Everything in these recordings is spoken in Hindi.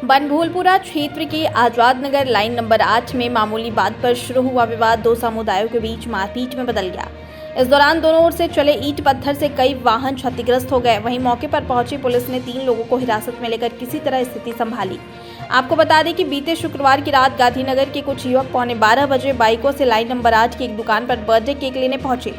बनभूलपुरा क्षेत्र के आजाद नगर लाइन नंबर 8 में मामूली बात पर शुरू हुआ विवाद दो समुदायों के बीच मारपीट में बदल गया। इस दौरान दोनों ओर से चले ईंट पत्थर से कई वाहन क्षतिग्रस्त हो गए। वहीं मौके पर पहुंची पुलिस ने 3 लोगों को हिरासत में लेकर किसी तरह स्थिति संभाली। आपको बता दें कि बीते शुक्रवार की रात गांधीनगर के कुछ युवक 11:15 बजे बाइकों से लाइन नंबर 8 की एक दुकान पर बर्थडे केक लेने पहुंचे।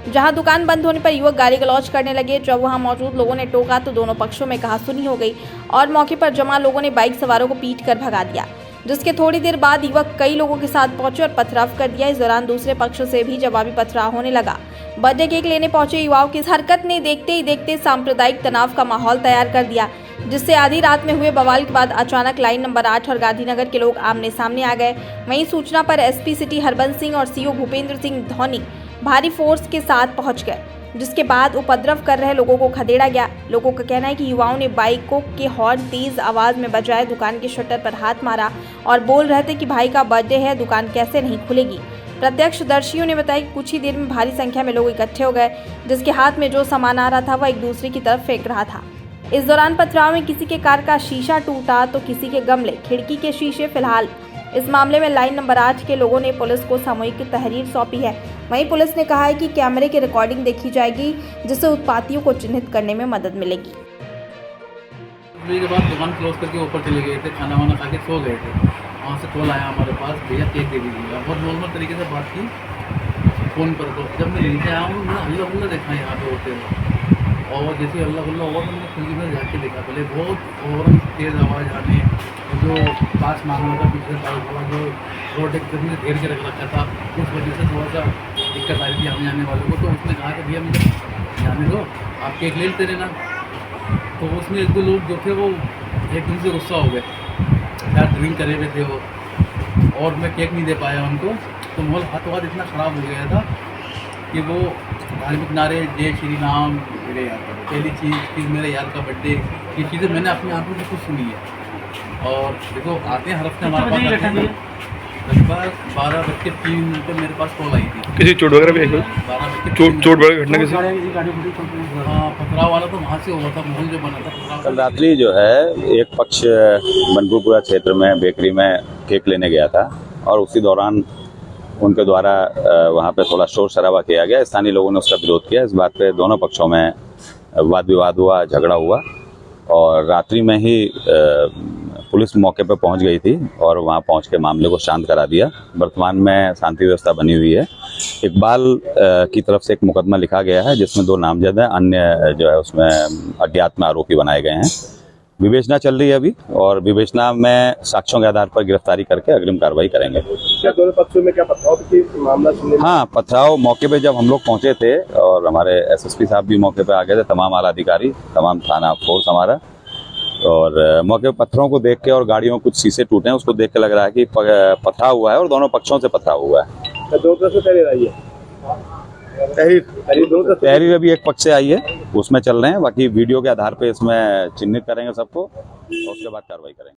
जहां दुकान बंद होने पर युवक गाली गलौज करने लगे। जब वहां मौजूद लोगों ने टोका तो दोनों पक्षों में कहासुनी हो गई और मौके पर जमा लोगों ने बाइक सवारों को पीट कर भगा दिया, जिसके थोड़ी देर बाद युवक कई लोगों के साथ पहुंचे और पथराव कर दिया। इस दौरान दूसरे पक्ष से भी जवाबी पथराव होने लगा। बर्थडे केक लेने पहुंचे युवाओं की इस हरकत ने देखते ही देखते सांप्रदायिक तनाव का माहौल तैयार कर दिया, जिससे आधी रात में हुए बवाल के बाद अचानक लाइन नंबर 8 और गांधीनगर के लोग आमने सामने आ गए। वहीं सूचना पर एसपी सिटी हरबंस सिंह और सीओ भूपेंद्र सिंह धौनी भारी फोर्स के साथ पहुंच गए, जिसके बाद उपद्रव कर रहे लोगों को खदेड़ा गया। लोगों का कहना है कि युवाओं ने बाइकों के हॉर्न तेज आवाज में बजाए, दुकान के शटर पर हाथ मारा और बोल रहे थे कि भाई का बर्थडे है, दुकान कैसे नहीं खुलेगी। प्रत्यक्षदर्शियों ने बताया कि कुछ ही देर में भारी संख्या में लोग इकट्ठे हो गए, जिसके हाथ में जो सामान आ रहा था वह एक दूसरे की तरफ फेंक रहा था। इस दौरान पथराव में किसी के कार का शीशा टूटा तो किसी के गमले, खिड़की के शीशे। फिलहाल इस मामले में लाइन नंबर 8 के लोगों ने पुलिस को सामूहिक तहरीर सौंपी है। वहीं पुलिस ने कहा है कि कैमरे की रिकॉर्डिंग देखी जाएगी, जिससे उत्पातियों को चिन्हित करने में मदद मिलेगी। के बाद दुकान क्लोज करके ऊपर चले गए थे, खाना वाना खा के सो गए थे। वहाँ से कॉल आया हमारे पास, भैया केक दे दीजिएगा। बहुत नॉर्मल तरीके से बात की फ़ोन पर। तो जब मैं नीचे आया हूँ, मैंने हल्ला गुल्ला देखा यहाँ पे होते हुए, और जैसे हल्ला गुल्ला हुआ तो मैंने खिड़की में झाँक के देखा। पहले बहुत और तेज़ आवाज़ आने, जो पास मांगने का पीछे बाइक वाला जो रोड एक जगह घेर के रख रखा था, उस वजह से थोड़ा सा दिक्कत आई थी आने जाने वालों को। तो उसने कहा कि भैया मुझे जाने दो, आप केक ले लेते रहना। तो उसमें 1-2 लोग जो थे वो एकदम से गुस्सा हो गए, यार ड्रिंक करे हुए थे वो, और मैं केक नहीं दे पाया उनको। तो माहौल हाथों हाथ इतना ख़राब हो गया था कि वो धार्मिक नारे, जय श्री राम, मेरे यार का पहली चीज़ कि मेरे यार का बर्थडे, ये चीज़ें मैंने अपनी आंखों से खुद सुनी है। और देखो आते हैं हर हफ्ते हमारे पास, लगभग 12:03 पर मेरे पास कॉल आई थी। किसी चोट वगैरह भी? 12 चोट वगैरह घटना किसी? हाँ, पथराव वाला तो वहाँ से हुआ था, माहौल जो बना था। कल रात्रि जो है एक पक्ष बनभूलपुरा क्षेत्र में बेकरी में केक लेने गया था और उसी दौरान उनके द्वारा वहाँ पे थोड़ा शोर शराबा किया गया। स्थानीय लोगों ने उसका विरोध किया। इस बात पे दोनों पक्षों में वाद विवाद हुआ, झगड़ा हुआ और रात्रि में ही पुलिस मौके पर पहुंच गई थी और वहां पहुंच के मामले को शांत करा दिया। वर्तमान में शांति व्यवस्था बनी हुई है। इकबाल की तरफ से एक मुकदमा लिखा गया है जिसमें 2 नामजद हैं, अन्य जो है उसमें अज्ञात में आरोपी बनाए गए हैं। विवेचना चल रही है अभी और विवेचना में साक्ष्यों के आधार पर गिरफ्तारी करके अग्रिम कार्रवाई करेंगे। क्या दोनों पक्षों में क्या पथराव की मामला सुनने? हाँ, पथराव मौके पे जब हम लोग पहुंचे थे और हमारे एसएसपी साहब भी मौके पे आ गए थे, तमाम आला अधिकारी, तमाम थाना फोर्स हमारा, और मौके पर पत्थरों को देख के और गाड़ियों में कुछ शीशे टूटे हैं उसको देख के लग रहा है कि पथराव हुआ है और दोनों पक्षों से पथराव हुआ है। दो तरफ से तहरीर आई है? तहरीर अभी एक पक्ष से आई है, उसमें चल रहे हैं। बाकी वीडियो के आधार पे इसमें चिन्हित करेंगे सबको और उसके बाद कार्रवाई करेंगे।